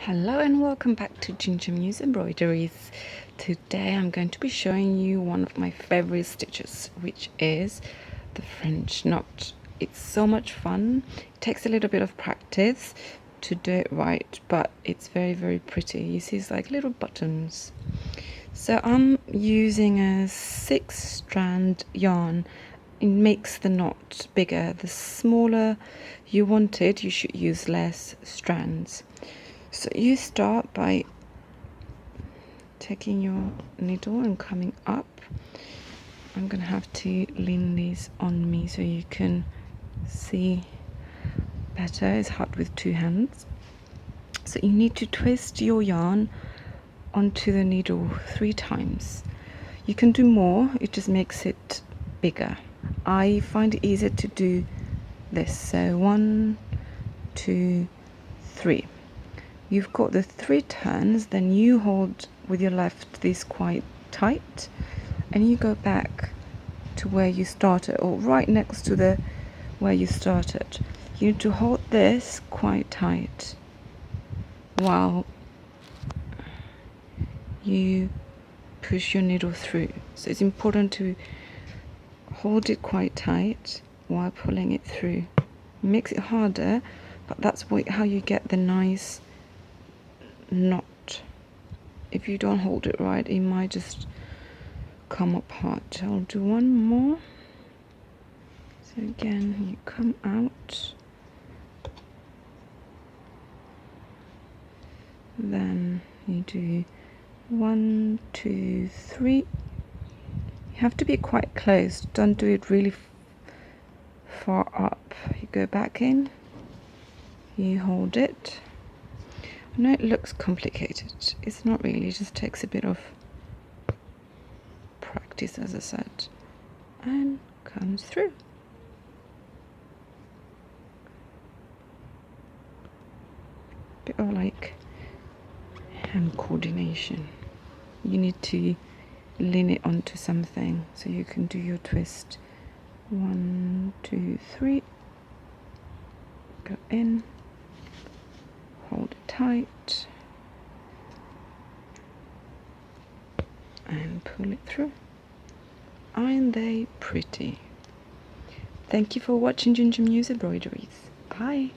Hello and welcome back to Ginger Muse Embroideries. Today I'm going to be showing you one of my favorite stitches, which is the French knot. It's so much fun. It takes a little bit of practice to do it right, but it's very pretty. You see it's like little buttons. So I'm using a 6-strand yarn. It makes the knot bigger. The smaller you want it, you should use less strands. So you start by taking your needle and coming up. I'm going to have to lean these on me so you can see better. It's hard with two hands. So you need to twist your yarn onto the needle 3 times. You can do more, it just makes it bigger. I find it easier to do this. So 1, 2, 3. You've got the 3 turns, then you hold with your left this quite tight and you go back to where you started, or right next to the where you started. You need to hold this quite tight while you push your needle through. So it's important to hold it quite tight while pulling it through. It makes it harder, but that's how you get the nice knot. If you don't hold it right, it might just come apart. I'll do one more. So again, you come out, then you do 1, 2, 3. You have to be quite close. Don't do it really far up. You go back in, you hold it. I know it looks complicated. It's not really, it just takes a bit of practice, as I said, and comes through. Bit of like hand coordination. You need to lean it onto something so you can do your twist. 1, 2, 3. Go in. Hold it tight and pull it through. Aren't they pretty? Thank you for watching Ginger Muse Embroideries. Bye.